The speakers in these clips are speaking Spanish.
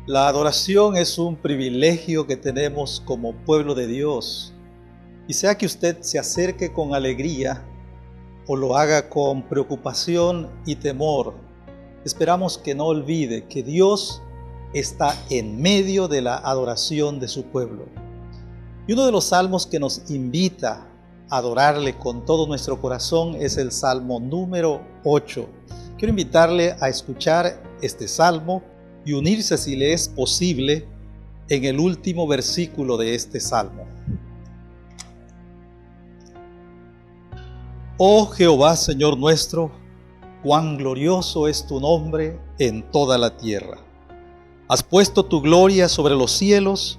La adoración es un privilegio que tenemos como pueblo de Dios. Y sea que usted se acerque con alegría o lo haga con preocupación y temor, esperamos que no olvide que Dios está en medio de la adoración de su pueblo. Y uno de los salmos que nos invita a adorarle con todo nuestro corazón es el Salmo número 8. Quiero invitarle a escuchar este salmo y unirse, si le es posible, en el último versículo de este salmo. Oh Jehová, Señor nuestro, cuán glorioso es tu nombre en toda la tierra. Has puesto tu gloria sobre los cielos,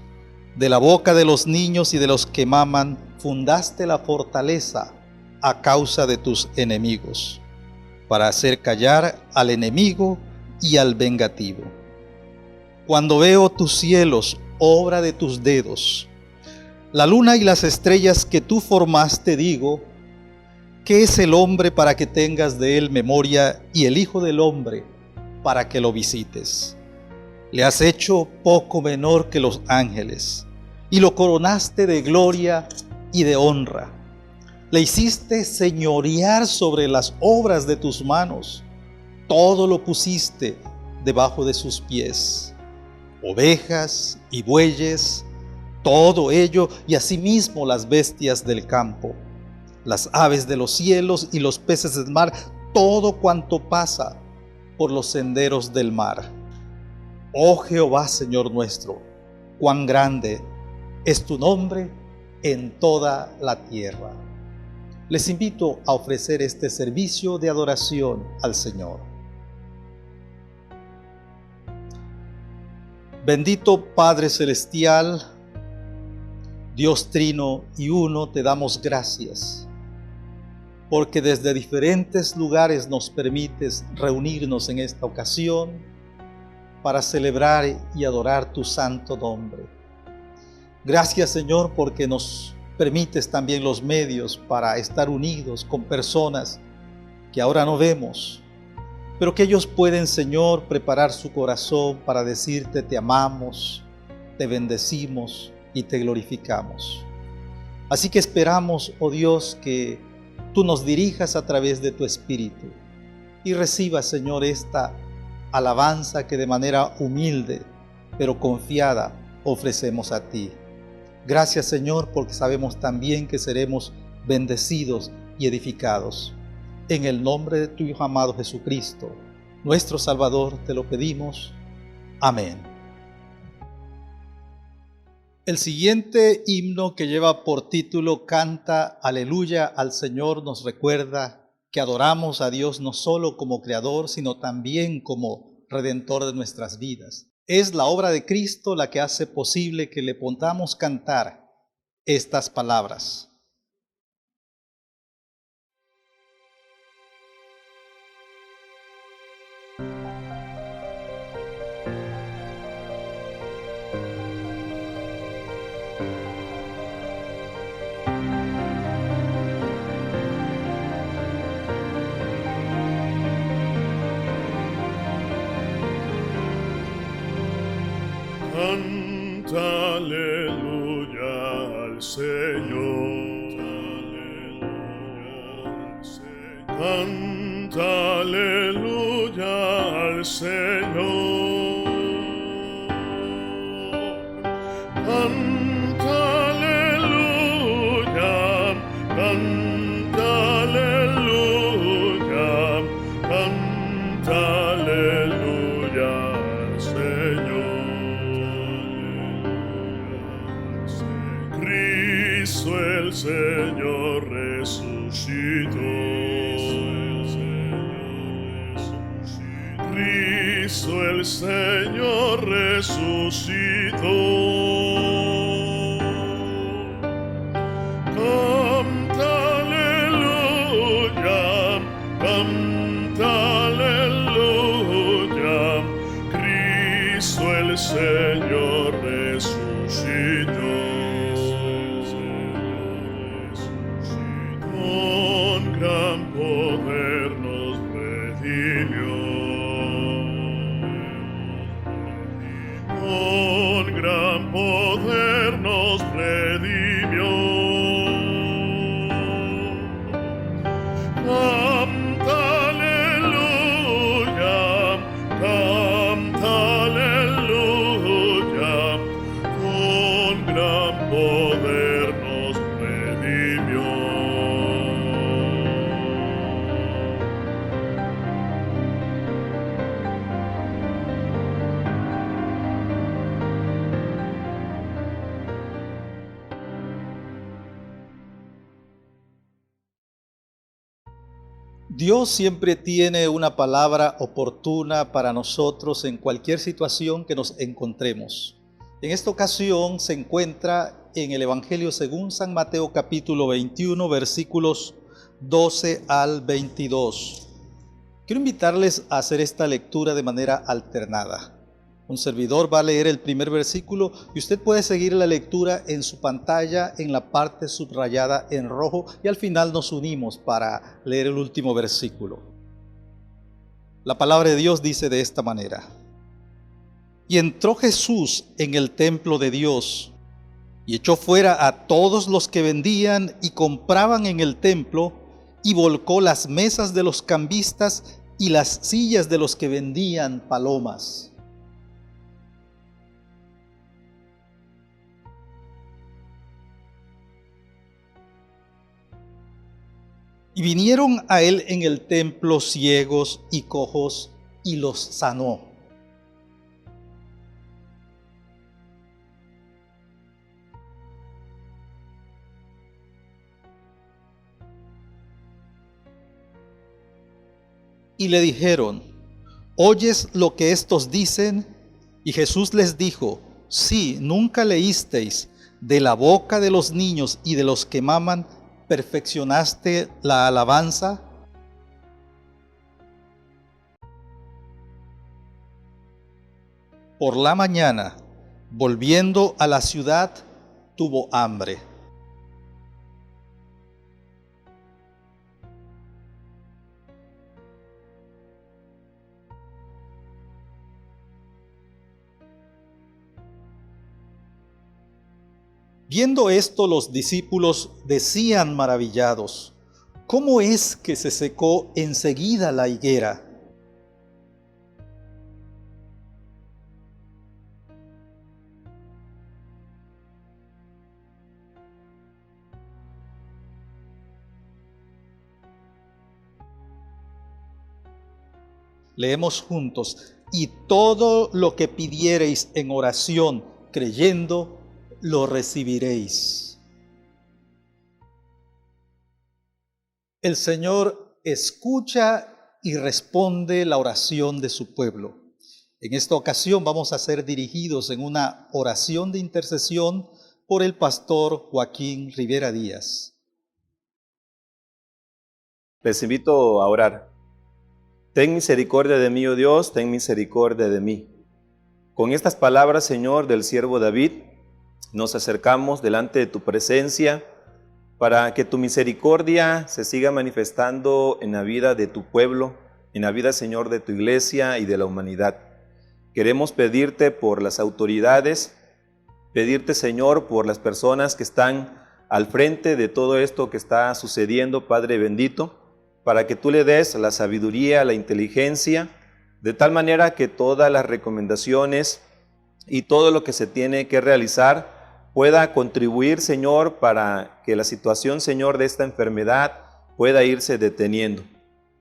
de la boca de los niños y de los que maman, fundaste la fortaleza a causa de tus enemigos, para hacer callar al enemigo y al vengativo. Cuando veo tus cielos, obra de tus dedos, la luna y las estrellas que tú formaste, digo, ¿qué es el hombre para que tengas de él memoria y el hijo del hombre para que lo visites? Le has hecho poco menor que los ángeles y lo coronaste de gloria y de honra. Le hiciste señorear sobre las obras de tus manos. Todo lo pusiste debajo de sus pies. Ovejas y bueyes, todo ello, y asimismo las bestias del campo, las aves de los cielos y los peces del mar, todo cuanto pasa por los senderos del mar. Oh Jehová, Señor nuestro, cuán grande es tu nombre en toda la tierra. Les invito a ofrecer este servicio de adoración al Señor. Bendito Padre Celestial, Dios Trino y Uno, te damos gracias, porque desde diferentes lugares nos permites reunirnos en esta ocasión para celebrar y adorar tu santo nombre. Gracias, Señor, porque nos permites también los medios para estar unidos con personas que ahora no vemos, pero que ellos pueden, Señor, preparar su corazón para decirte te amamos, te bendecimos y te glorificamos. Así que esperamos, oh Dios, que tú nos dirijas a través de tu Espíritu y recibas, Señor, esta alabanza que de manera humilde, pero confiada, ofrecemos a ti. Gracias, Señor, porque sabemos también que seremos bendecidos y edificados. En el nombre de tu Hijo amado Jesucristo, nuestro Salvador, te lo pedimos. Amén. El siguiente himno, que lleva por título Canta Aleluya al Señor, nos recuerda que adoramos a Dios no solo como Creador, sino también como Redentor de nuestras vidas. Es la obra de Cristo la que hace posible que le podamos cantar estas palabras. Canta aleluya al Señor, canta aleluya al Señor, canta aleluya, canta aleluya, canta aleluya al Señor. Cristo el Señor resucitó. Cristo el Señor resucitó. Canta aleluya, canta aleluya. Cristo el Señor resucitó. Con gran poder nos redimió. gran poder nos redimió. Canta aleluya, con gran poder nos redimió. Dios siempre tiene una palabra oportuna para nosotros en cualquier situación que nos encontremos. En esta ocasión se encuentra en el Evangelio según San Mateo capítulo 21, versículos 12 al 22. Quiero invitarles a hacer esta lectura de manera alternada. Un servidor va a leer el primer versículo y usted puede seguir la lectura en su pantalla en la parte subrayada en rojo y al final nos unimos para leer el último versículo. La palabra de Dios dice de esta manera: Y entró Jesús en el templo de Dios y echó fuera a todos los que vendían y compraban en el templo y volcó las mesas de los cambistas y las sillas de los que vendían palomas. Y vinieron a él en el templo ciegos y cojos, y los sanó. Y le dijeron: ¿Oyes lo que estos dicen? Y Jesús les dijo: Sí, ¿nunca leísteis: de la boca de los niños y de los que maman perfeccionaste la alabanza? Por la mañana, volviendo a la ciudad, tuvo hambre. Viendo esto, los discípulos decían maravillados: ¿Cómo es que se secó enseguida la higuera? Leemos juntos: Y todo lo que pidiereis en oración, creyendo, lo recibiréis. El Señor escucha y responde la oración de su pueblo. En esta ocasión vamos a ser dirigidos en una oración de intercesión por el pastor Joaquín Rivera Díaz. Les invito a orar. Ten misericordia de mí, oh Dios, ten misericordia de mí. Con estas palabras, Señor, del siervo David, nos acercamos delante de tu presencia para que tu misericordia se siga manifestando en la vida de tu pueblo, en la vida, Señor, de tu iglesia y de la humanidad. Queremos pedirte por las autoridades, pedirte, Señor, por las personas que están al frente de todo esto que está sucediendo, Padre bendito, para que tú le des la sabiduría, la inteligencia, de tal manera que todas las recomendaciones y todo lo que se tiene que realizar pueda contribuir, Señor, para que la situación, Señor, de esta enfermedad pueda irse deteniendo.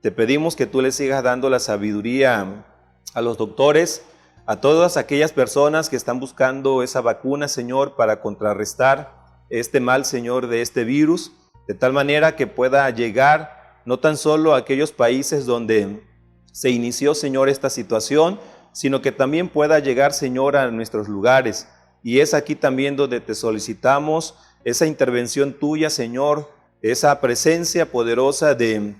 Te pedimos que tú le sigas dando la sabiduría a los doctores, a todas aquellas personas que están buscando esa vacuna, Señor, para contrarrestar este mal, Señor, de este virus, de tal manera que pueda llegar no tan solo a aquellos países donde se inició, Señor, esta situación, sino que también pueda llegar, Señor, a nuestros lugares. Y es aquí también donde te solicitamos esa intervención tuya, Señor, esa presencia poderosa de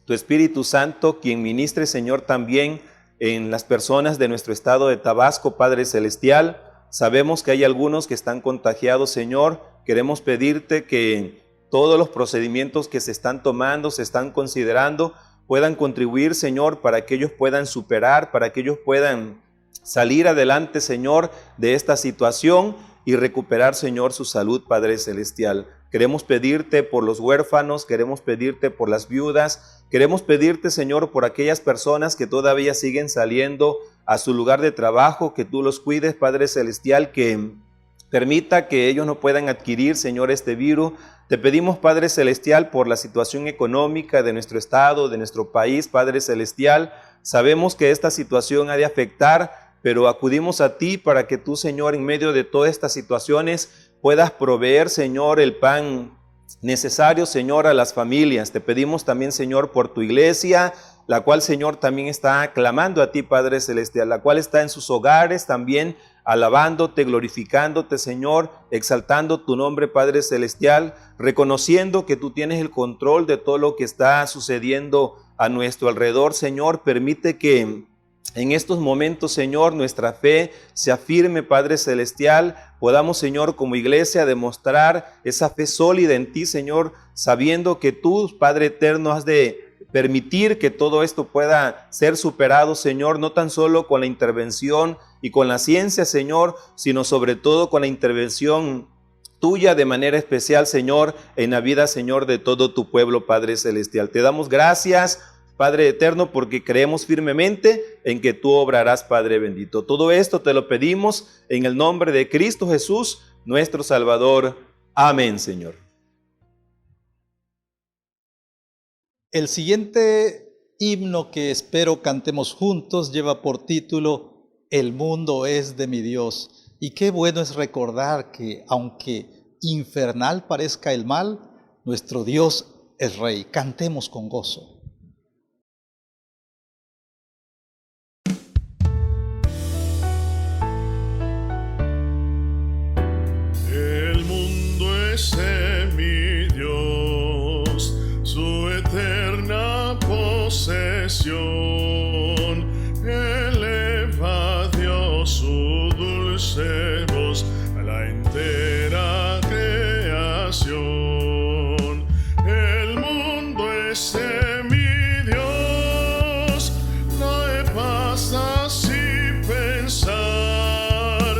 tu Espíritu Santo, quien ministre, Señor, también en las personas de nuestro estado de Tabasco, Padre Celestial. Sabemos que hay algunos que están contagiados, Señor. Queremos pedirte que todos los procedimientos que se están tomando, se están considerando, puedan contribuir, Señor, para que ellos puedan superar, para que ellos puedan salir adelante, Señor, de esta situación y recuperar, Señor, su salud, Padre Celestial. Queremos pedirte por los huérfanos, queremos pedirte por las viudas, queremos pedirte, Señor, por aquellas personas que todavía siguen saliendo a su lugar de trabajo, que tú los cuides, Padre Celestial, que permita que ellos no puedan adquirir, Señor, este virus. Te pedimos, Padre Celestial, por la situación económica de nuestro estado, de nuestro país, Padre Celestial. Sabemos que esta situación ha de afectar, pero acudimos a ti para que tú, Señor, en medio de todas estas situaciones, puedas proveer, Señor, el pan necesario, Señor, a las familias. Te pedimos también, Señor, por tu iglesia, la cual, Señor, también está clamando a ti, Padre Celestial, la cual está en sus hogares también alabándote, glorificándote, Señor, exaltando tu nombre, Padre Celestial, reconociendo que tú tienes el control de todo lo que está sucediendo a nuestro alrededor. Señor, permite que en estos momentos, Señor, nuestra fe se afirme, Padre Celestial, podamos, Señor, como iglesia demostrar esa fe sólida en ti, Señor, sabiendo que tú, Padre eterno, has de permitir que todo esto pueda ser superado, Señor, no tan solo con la intervención y con la ciencia, Señor, sino sobre todo con la intervención tuya de manera especial, Señor, en la vida, Señor, de todo tu pueblo, Padre Celestial. Te damos gracias, Padre eterno, porque creemos firmemente en que tú obrarás, Padre bendito. Todo esto te lo pedimos en el nombre de Cristo Jesús, nuestro Salvador. Amén, Señor. El siguiente himno que espero cantemos juntos lleva por título El mundo es de mi Dios. Y qué bueno es recordar que, aunque infernal parezca el mal, nuestro Dios es Rey. Cantemos con gozo. El mundo es de mi Dios, su eterna posesión. Eleva a Dios su dulce voz a la entera creación. El mundo es de mi Dios, trae paz así pensar.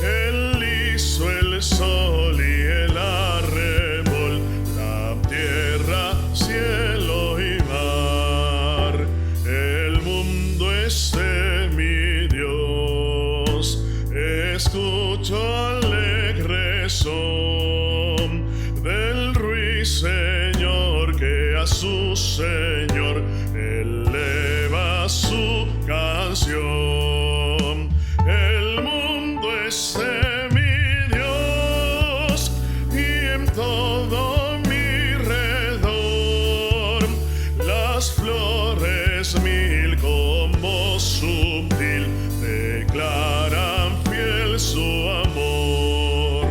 Él hizo el sol y el arrebol, la tierra, cielo y mar. El mundo es de mi Dios, escucho alegre son del ruiseñor que a su Señor eleva su canción. El mundo es de mi Dios y en todo mi redor las flores mil con voz sutil declaran fiel su amor.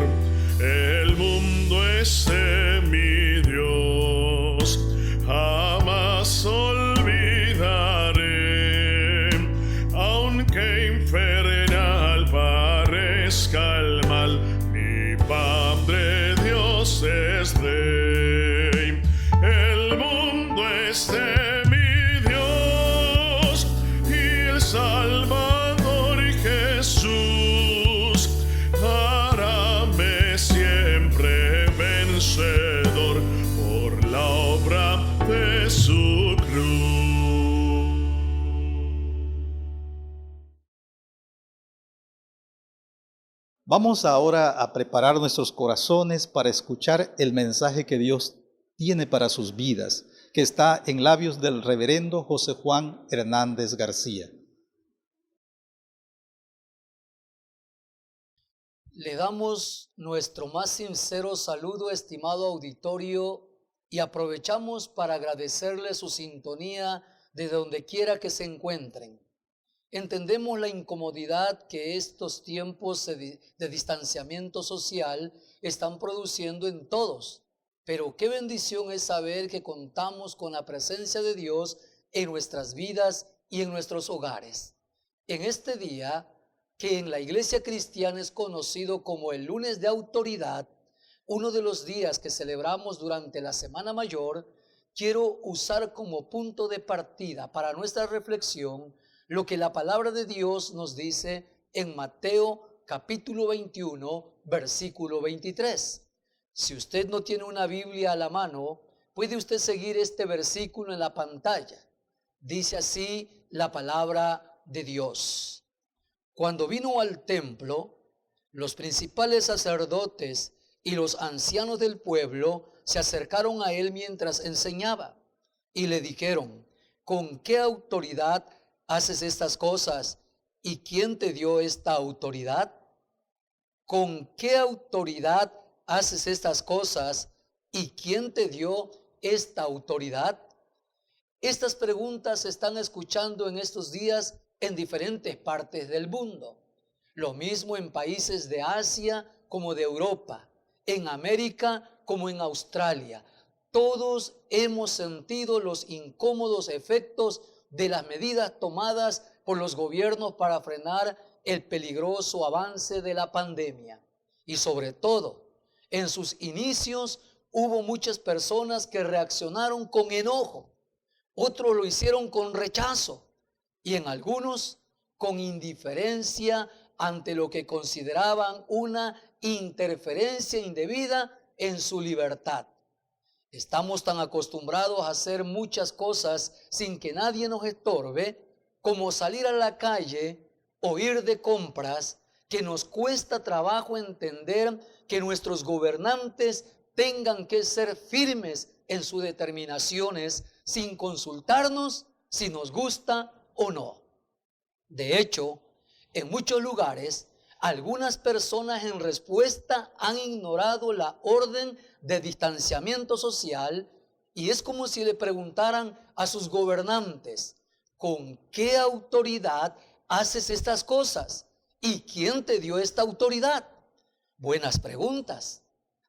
El mundo es de mi Dios, jamás olvidaré, aunque infernal parezca el mal, mi Padre Dios es Rey. El mundo es de mi Dios y el Salvador Jesús haráme siempre vencedor por la obra de su cruz. Vamos ahora a preparar nuestros corazones para escuchar el mensaje que Dios tiene para sus vidas, que está en labios del reverendo José Juan Hernández García. Le damos nuestro más sincero saludo, estimado auditorio, y aprovechamos para agradecerle su sintonía de donde quiera que se encuentren. Entendemos la incomodidad que estos tiempos de distanciamiento social están produciendo en todos, pero qué bendición es saber que contamos con la presencia de Dios en nuestras vidas y en nuestros hogares. En este día, que en la iglesia cristiana es conocido como el lunes de autoridad, uno de los días que celebramos durante la Semana Mayor, quiero usar como punto de partida para nuestra reflexión lo que la palabra de Dios nos dice en Mateo capítulo 21, versículo 23. Si usted no tiene una Biblia a la mano, puede usted seguir este versículo en la pantalla. Dice así la palabra de Dios. Cuando vino al templo, los principales sacerdotes y los ancianos del pueblo se acercaron a él mientras enseñaba y le dijeron: ¿con qué autoridad haces estas cosas? ¿Y quién te dio esta autoridad? ¿Con qué autoridad haces estas cosas? ¿Y quién te dio esta autoridad? Estas preguntas se están escuchando en estos días en diferentes partes del mundo. Lo mismo en países de Asia como de Europa, en América como en Australia. Todos hemos sentido los incómodos efectos de las medidas tomadas por los gobiernos para frenar el peligroso avance de la pandemia. Y sobre todo, en sus inicios hubo muchas personas que reaccionaron con enojo, otros lo hicieron con rechazo y en algunos con indiferencia ante lo que consideraban una interferencia indebida en su libertad. Estamos tan acostumbrados a hacer muchas cosas sin que nadie nos estorbe, como salir a la calle o ir de compras, que nos cuesta trabajo entender que nuestros gobernantes tengan que ser firmes en sus determinaciones sin consultarnos si nos gusta o no. De hecho, en muchos lugares, algunas personas en respuesta han ignorado la orden de distanciamiento social y es como si le preguntaran a sus gobernantes: ¿con qué autoridad haces estas cosas? ¿Y quién te dio esta autoridad? Buenas preguntas.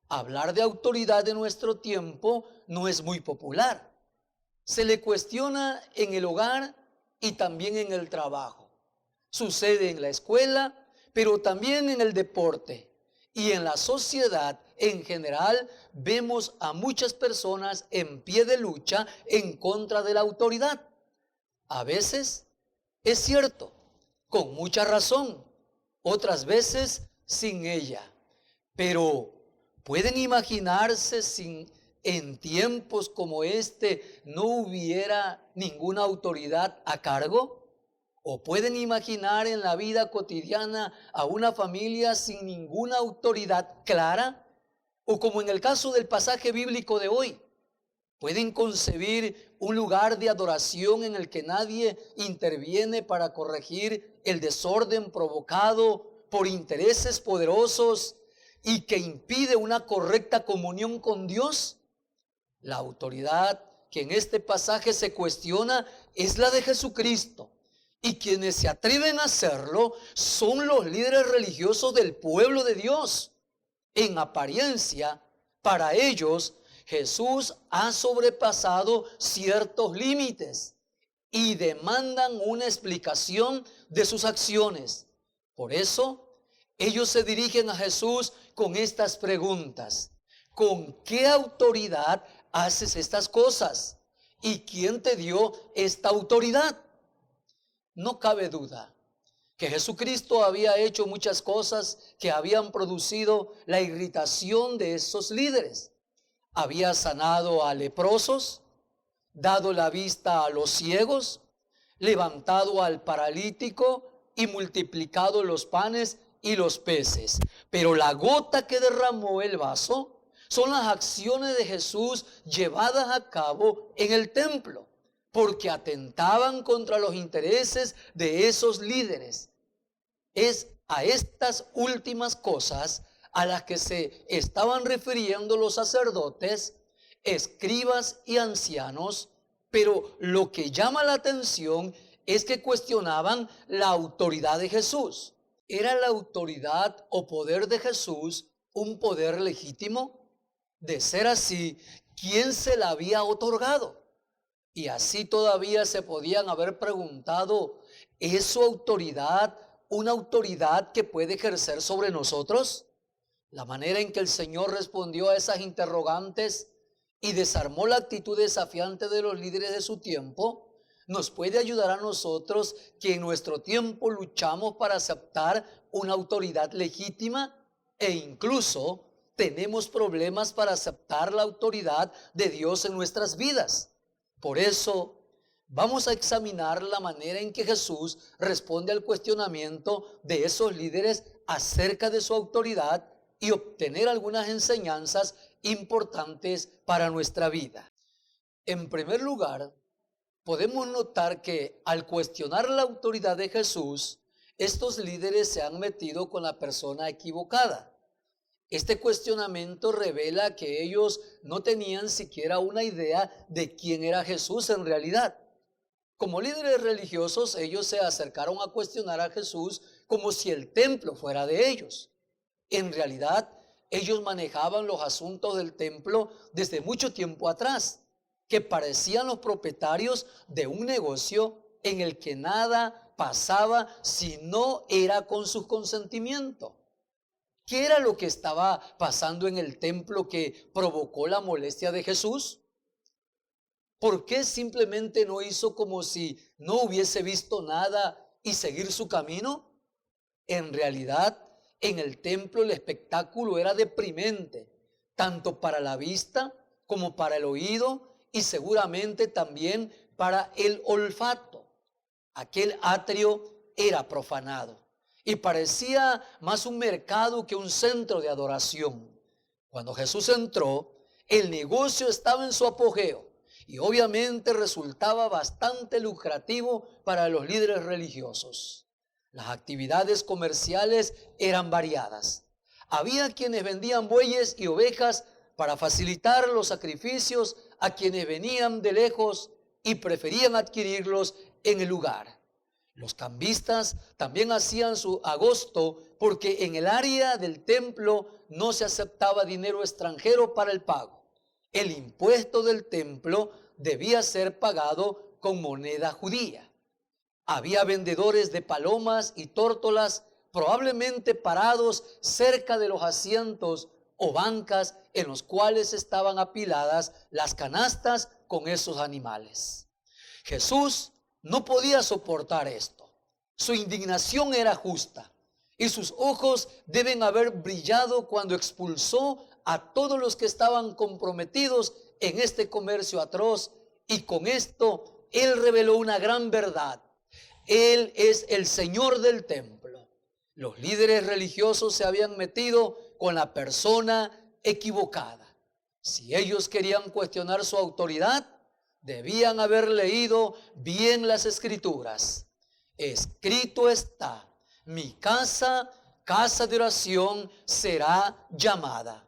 Hablar de autoridad de nuestro tiempo no es muy popular. Se le cuestiona en el hogar y también en el trabajo. Sucede en la escuela, pero también en el deporte. Y en la sociedad en general vemos a muchas personas en pie de lucha en contra de la autoridad. A veces es cierto, con mucha razón, otras veces sin ella. Pero ¿pueden imaginarse si en tiempos como este no hubiera ninguna autoridad a cargo? ¿O pueden imaginar en la vida cotidiana a una familia sin ninguna autoridad clara? O como en el caso del pasaje bíblico de hoy, ¿pueden concebir un lugar de adoración en el que nadie interviene para corregir el desorden provocado por intereses poderosos y que impide una correcta comunión con Dios? La autoridad que en este pasaje se cuestiona es la de Jesucristo. Y quienes se atreven a hacerlo son los líderes religiosos del pueblo de Dios. En apariencia, para ellos, Jesús ha sobrepasado ciertos límites y demandan una explicación de sus acciones. Por eso, ellos se dirigen a Jesús con estas preguntas: ¿con qué autoridad haces estas cosas? ¿Y quién te dio esta autoridad? No cabe duda que Jesucristo había hecho muchas cosas que habían producido la irritación de esos líderes. Había sanado a leprosos, dado la vista a los ciegos, levantado al paralítico y multiplicado los panes y los peces. Pero la gota que derramó el vaso son las acciones de Jesús llevadas a cabo en el templo, porque atentaban contra los intereses de esos líderes. Es a estas últimas cosas a las que se estaban refiriendo los sacerdotes, escribas y ancianos, pero lo que llama la atención es que cuestionaban la autoridad de Jesús. ¿Era la autoridad o poder de Jesús un poder legítimo? De ser así, ¿quién se la había otorgado? Y así todavía se podían haber preguntado: ¿es su autoridad una autoridad que puede ejercer sobre nosotros? La manera en que el Señor respondió a esas interrogantes y desarmó la actitud desafiante de los líderes de su tiempo nos puede ayudar a nosotros que en nuestro tiempo luchamos para aceptar una autoridad legítima e incluso tenemos problemas para aceptar la autoridad de Dios en nuestras vidas. Por eso vamos a examinar la manera en que Jesús responde al cuestionamiento de esos líderes acerca de su autoridad y obtener algunas enseñanzas importantes para nuestra vida. En primer lugar, podemos notar que al cuestionar la autoridad de Jesús, estos líderes se han metido con la persona equivocada. Este cuestionamiento revela que ellos no tenían siquiera una idea de quién era Jesús en realidad. Como líderes religiosos, ellos se acercaron a cuestionar a Jesús como si el templo fuera de ellos. En realidad, ellos manejaban los asuntos del templo desde mucho tiempo atrás, que parecían los propietarios de un negocio en el que nada pasaba si no era con su consentimiento. ¿Qué era lo que estaba pasando en el templo que provocó la molestia de Jesús? ¿Por qué simplemente no hizo como si no hubiese visto nada y seguir su camino? En realidad, en el templo el espectáculo era deprimente, tanto para la vista como para el oído y seguramente también para el olfato. Aquel atrio era profanado y parecía más un mercado que un centro de adoración. Cuando Jesús entró, el negocio estaba en su apogeo y obviamente resultaba bastante lucrativo para los líderes religiosos. Las actividades comerciales eran variadas. Había quienes vendían bueyes y ovejas para facilitar los sacrificios a quienes venían de lejos y preferían adquirirlos en el lugar. Los cambistas también hacían su agosto porque en el área del templo no se aceptaba dinero extranjero para el pago. El impuesto del templo debía ser pagado con moneda judía. Había vendedores de palomas y tórtolas probablemente parados cerca de los asientos o bancas en los cuales estaban apiladas las canastas con esos animales. Jesús no podía soportar esto. Su indignación era justa y sus ojos deben haber brillado cuando expulsó a todos los que estaban comprometidos en este comercio atroz, y con esto Él reveló una gran verdad. Él es el Señor del templo. Los líderes religiosos se habían metido con la persona equivocada. Si ellos querían cuestionar su autoridad, debían haber leído bien las Escrituras. Escrito está: mi casa, casa de oración será llamada.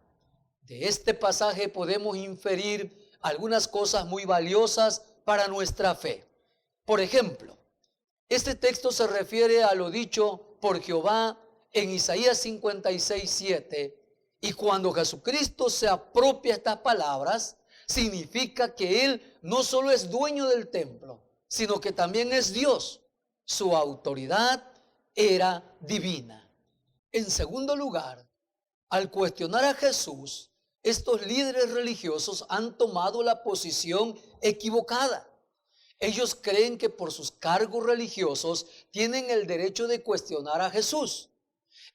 De este pasaje podemos inferir algunas cosas muy valiosas para nuestra fe. Por ejemplo, este texto se refiere a lo dicho por Jehová en Isaías 56:7, y cuando Jesucristo se apropia estas palabras, significa que Él no solo es dueño del templo, sino que también es Dios. Su autoridad era divina. En segundo lugar, al cuestionar a Jesús, estos líderes religiosos han tomado la posición equivocada. Ellos creen que por sus cargos religiosos tienen el derecho de cuestionar a Jesús.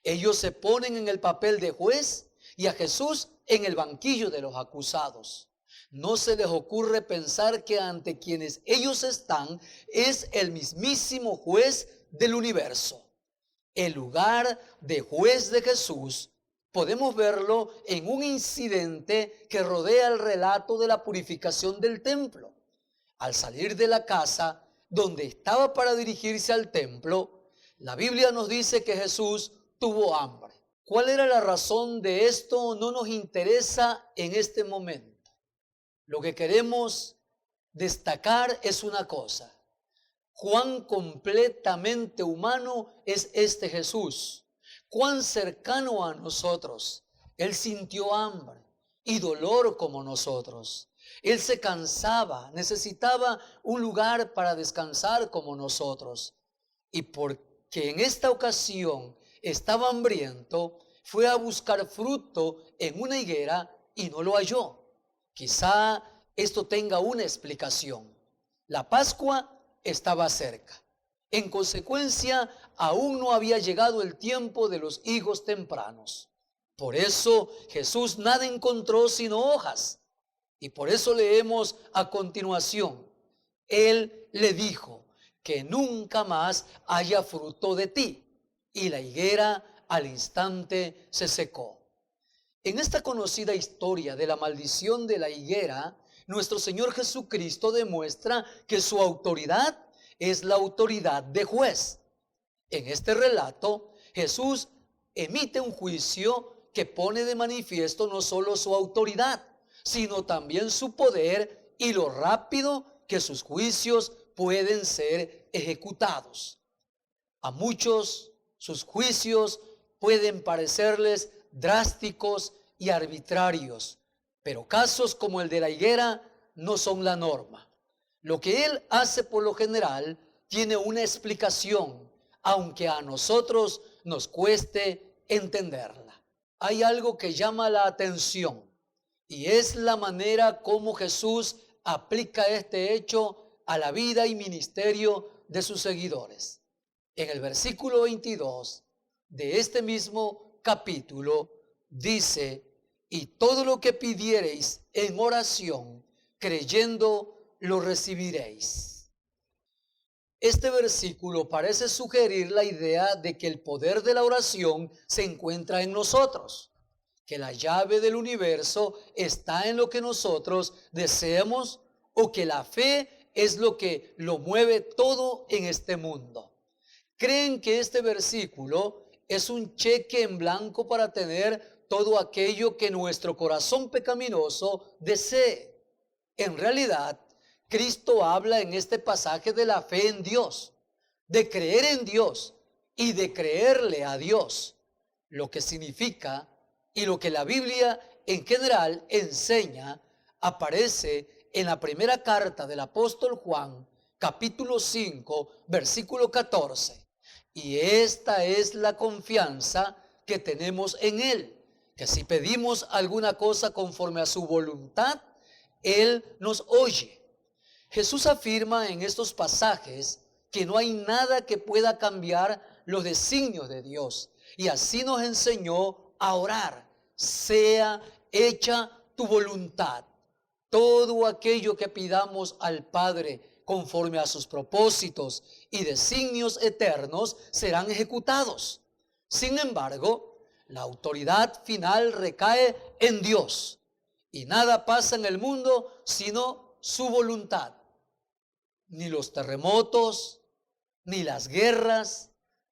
Ellos se ponen en el papel de juez y a Jesús en el banquillo de los acusados. No se les ocurre pensar que ante quienes ellos están es el mismísimo juez del universo. El lugar de juez de Jesús podemos verlo en un incidente que rodea el relato de la purificación del templo. Al salir de la casa donde estaba para dirigirse al templo, la Biblia nos dice que Jesús tuvo hambre. ¿Cuál era la razón de esto? No nos interesa en este momento. Lo que queremos destacar es una cosa: cuán completamente humano es este Jesús, cuán cercano a nosotros. Él sintió hambre y dolor como nosotros. Él se cansaba, necesitaba un lugar para descansar como nosotros. Y porque en esta ocasión estaba hambriento, fue a buscar fruto en una higuera y no lo halló. Quizá esto tenga una explicación. La Pascua estaba cerca. En consecuencia, aún no había llegado el tiempo de los higos tempranos. Por eso Jesús nada encontró sino hojas. Y por eso leemos a continuación: Él le dijo que nunca más haya fruto de ti. Y la higuera al instante se secó. En esta conocida historia de la maldición de la higuera, nuestro Señor Jesucristo demuestra que su autoridad es la autoridad de juez. En este relato, Jesús emite un juicio que pone de manifiesto no solo su autoridad, sino también su poder y lo rápido que sus juicios pueden ser ejecutados. A muchos sus juicios pueden parecerles drásticos y arbitrarios, pero casos como el de la higuera no son la norma. Lo que Él hace por lo general tiene una explicación, aunque a nosotros nos cueste entenderla. Hay algo que llama la atención y es la manera como Jesús aplica este hecho a la vida y ministerio de sus seguidores. En el versículo 22 de este mismo capítulo dice: y todo lo que pidiereis en oración, creyendo, lo recibiréis. Este versículo parece sugerir la idea de que el poder de la oración se encuentra en nosotros, que la llave del universo está en lo que nosotros deseamos, o que la fe es lo que lo mueve todo en este mundo. Creen que este versículo es un cheque en blanco para tener todo aquello que nuestro corazón pecaminoso desee. En realidad, Cristo habla en este pasaje de la fe en Dios, de creer en Dios y de creerle a Dios, lo que significa y lo que la Biblia en general enseña aparece en la primera carta del apóstol Juan, capítulo 5, versículo 14. Y esta es la confianza que tenemos en Él, que si pedimos alguna cosa conforme a su voluntad, Él nos oye. Jesús afirma en estos pasajes que no hay nada que pueda cambiar los designios de Dios, y así nos enseñó a orar: sea hecha tu voluntad. Todo aquello que pidamos al Padre conforme a sus propósitos y designios eternos serán ejecutados. Sin embargo, la autoridad final recae en Dios, y nada pasa en el mundo sino su voluntad. Ni los terremotos, ni las guerras,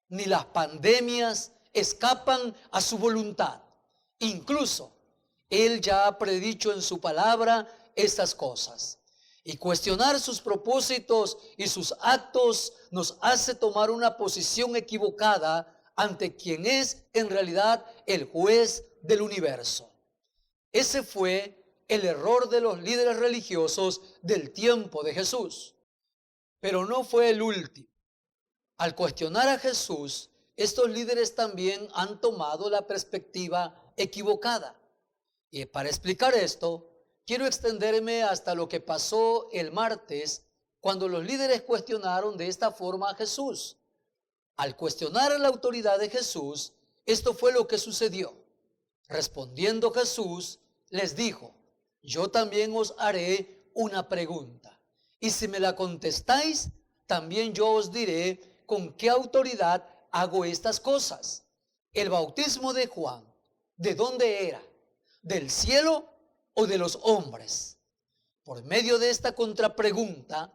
ni las pandemias escapan a su voluntad. Incluso Él ya ha predicho en su palabra estas cosas. Y cuestionar sus propósitos y sus actos nos hace tomar una posición equivocada ante quien es en realidad el juez del universo. Ese fue el error de los líderes religiosos del tiempo de Jesús. Pero no fue el último. Al cuestionar a Jesús, estos líderes también han tomado la perspectiva equivocada. Y para explicar esto, quiero extenderme hasta lo que pasó el martes, cuando los líderes cuestionaron de esta forma a Jesús. Al cuestionar la autoridad de Jesús, esto fue lo que sucedió. Respondiendo Jesús, les dijo: yo también os haré una pregunta, y si me la contestáis, también yo os diré con qué autoridad hago estas cosas. El bautismo de Juan, ¿de dónde era? ¿Del cielo o de los hombres? Por medio de esta contrapregunta,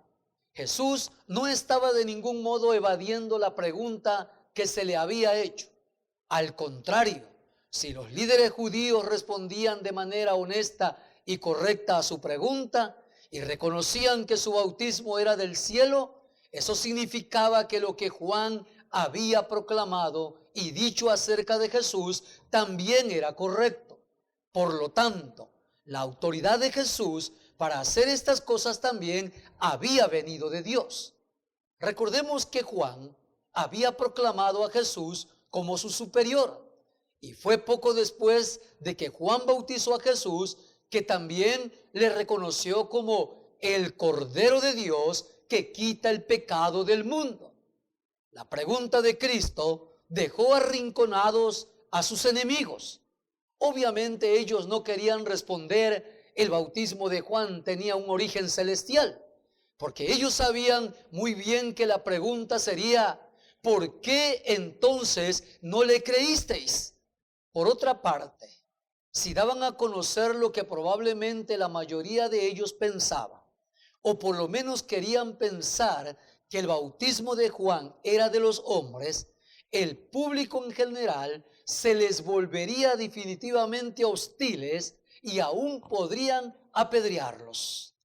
Jesús no estaba de ningún modo evadiendo la pregunta que se le había hecho. Al contrario, si los líderes judíos respondían de manera honesta y correcta a su pregunta y reconocían que su bautismo era del cielo, eso significaba que lo que Juan había proclamado y dicho acerca de Jesús también era correcto. Por lo tanto, la autoridad de Jesús para hacer estas cosas también había venido de Dios. Recordemos que Juan había proclamado a Jesús como su superior, y fue poco después de que Juan bautizó a Jesús que también le reconoció como el Cordero de Dios que quita el pecado del mundo. La pregunta de Cristo dejó arrinconados a sus enemigos. Obviamente ellos no querían responder. El bautismo de Juan tenía un origen celestial, porque ellos sabían muy bien que la pregunta sería: ¿por qué entonces no le creísteis? Por otra parte, si daban a conocer lo que probablemente la mayoría de ellos pensaba, o por lo menos querían pensar, que el bautismo de Juan era de los hombres, el público en general se les volvería definitivamente hostiles y aún podrían apedrearlos.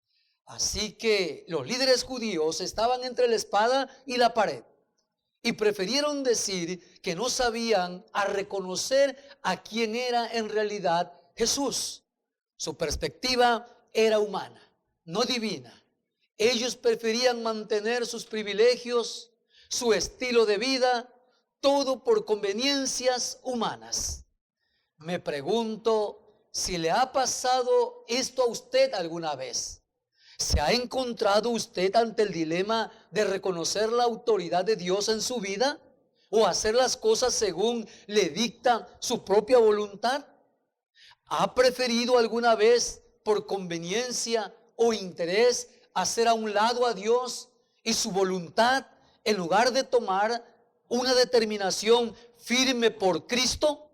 Así que los líderes judíos estaban entre la espada y la pared y prefirieron decir que no sabían a reconocer a quién era en realidad Jesús. Su perspectiva era humana, no divina. Ellos preferían mantener sus privilegios, su estilo de vida, todo por conveniencias humanas. Me pregunto si le ha pasado esto a usted alguna vez. ¿Se ha encontrado usted ante el dilema de reconocer la autoridad de Dios en su vida o hacer las cosas según le dicta su propia voluntad? ¿Ha preferido alguna vez por conveniencia o interés hacer a un lado a Dios y su voluntad en lugar de tomar una determinación firme por Cristo?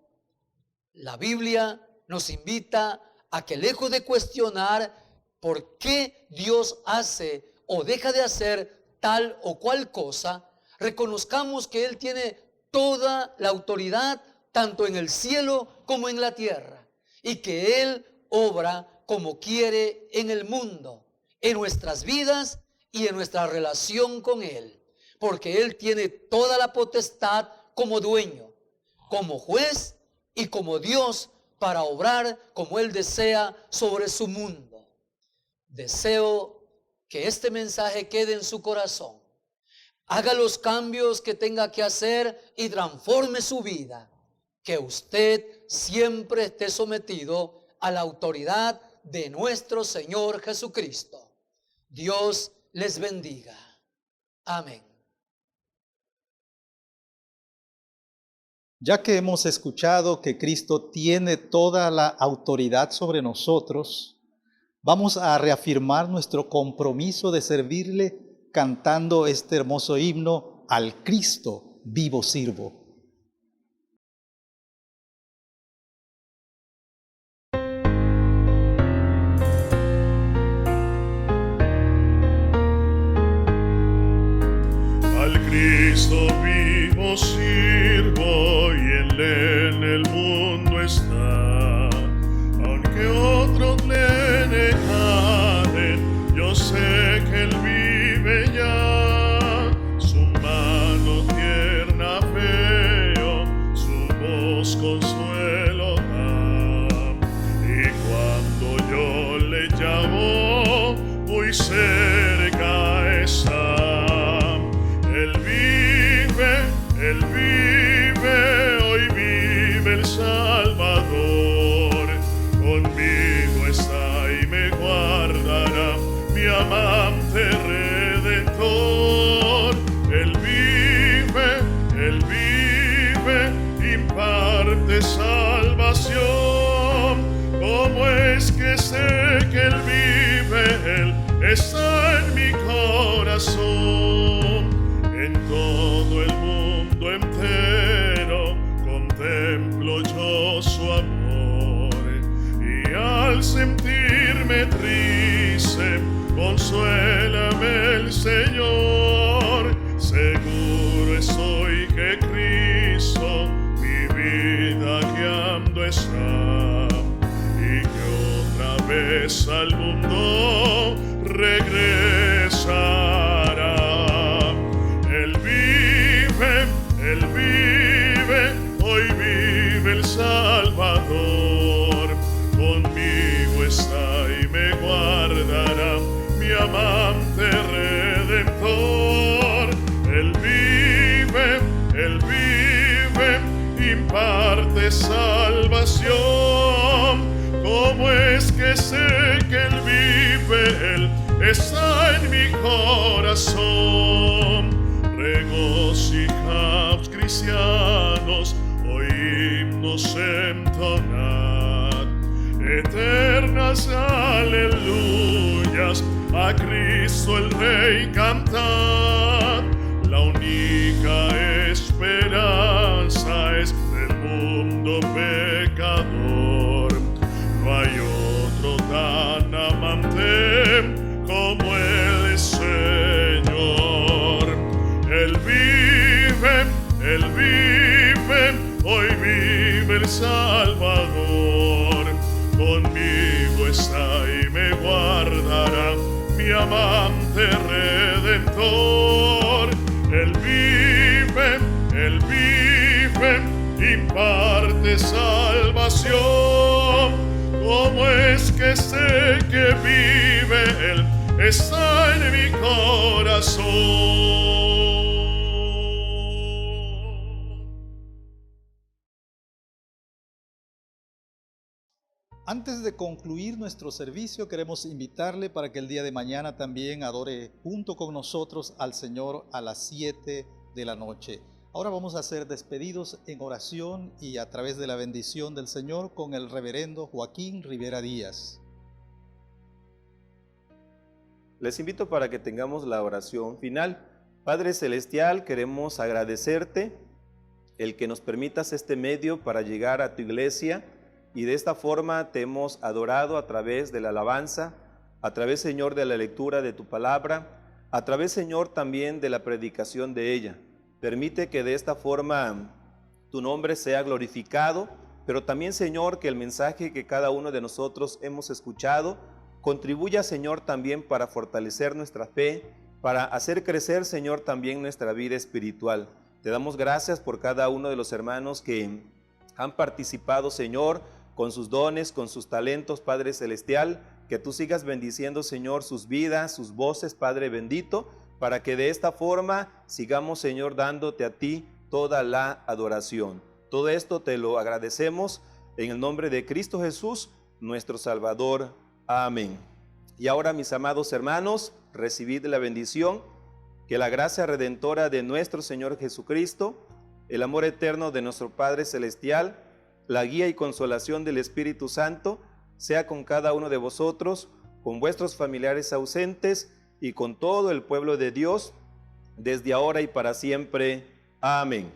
La Biblia nos invita a que, lejos de cuestionar por qué Dios hace o deja de hacer tal o cual cosa, reconozcamos que Él tiene toda la autoridad tanto en el cielo como en la tierra, y que Él obra como quiere en el mundo, en nuestras vidas y en nuestra relación con Él, porque Él tiene toda la potestad como dueño, como juez y como Dios, para obrar como Él desea sobre su mundo. Deseo que este mensaje quede en su corazón, haga los cambios que tenga que hacer y transforme su vida, que usted siempre esté sometido a la autoridad de nuestro Señor Jesucristo. Dios les bendiga. Amén. Ya que hemos escuchado que Cristo tiene toda la autoridad sobre nosotros, vamos a reafirmar nuestro compromiso de servirle cantando este hermoso himno: Al Cristo vivo sirvo. Cristo vivo sirvo y Él en el mundo está. Aunque otros le negaren, yo sé que Él vive ya. Su mano tierna veo, su voz consuelo da. Y cuando yo le llamo, muy cerca está. Él vive, hoy vive el Salvador. Conmigo está y me guardará, mi amante Redentor. Él vive, imparte salvación. ¿Cómo es que sé que Él vive? Él está en mi corazón. En todo el mundo entero contemplo yo su amor, y al sentirme triste consuélame el Señor. Seguro estoy que Cristo mi vida guiando está, y que otra vez al mundo regresará. Él vive, hoy vive el Salvador. Conmigo está y me guardará, mi amante Redentor. Él vive, imparte salvación. ¿Cómo es que sé que Él vive? Él está en mi corazón. Regocijaos, cristianos, hoy himnos entonad, eternas aleluyas, a Cristo el Rey cantad. La única esperanza es del mundo pecador. No hay otro tan amante como el Señor. Él vive, hoy vive el Salvador. Conmigo está y me guardará, mi amante Redentor. Él vive, imparte salvación. ¿Cómo es que sé que vive Él? Está en mi corazón. Antes de concluir nuestro servicio, queremos invitarle para que el día de mañana también adore junto con nosotros al Señor a las 7 de la noche. Ahora vamos a ser despedidos en oración y a través de la bendición del Señor con el reverendo Joaquín Rivera Díaz. Les invito para que tengamos la oración final. Padre Celestial, queremos agradecerte el que nos permitas este medio para llegar a tu iglesia, y de esta forma te hemos adorado a través de la alabanza, a través, Señor, de la lectura de tu palabra, a través, Señor, también de la predicación de ella. Permite que de esta forma tu nombre sea glorificado, pero también, Señor, que el mensaje que cada uno de nosotros hemos escuchado contribuya, Señor, también para fortalecer nuestra fe, para hacer crecer, Señor, también nuestra vida espiritual. Te damos gracias por cada uno de los hermanos que han participado, Señor, con sus dones, con sus talentos, Padre Celestial. Que tú sigas bendiciendo, Señor, sus vidas, sus voces, Padre bendito, para que de esta forma sigamos, Señor, dándote a ti toda la adoración. Todo esto te lo agradecemos en el nombre de Cristo Jesús, nuestro Salvador. Amén. Y ahora, mis amados hermanos, recibid la bendición, que la gracia redentora de nuestro Señor Jesucristo, el amor eterno de nuestro Padre Celestial, la guía y consolación del Espíritu Santo, sea con cada uno de vosotros, con vuestros familiares ausentes y con todo el pueblo de Dios, desde ahora y para siempre. Amén.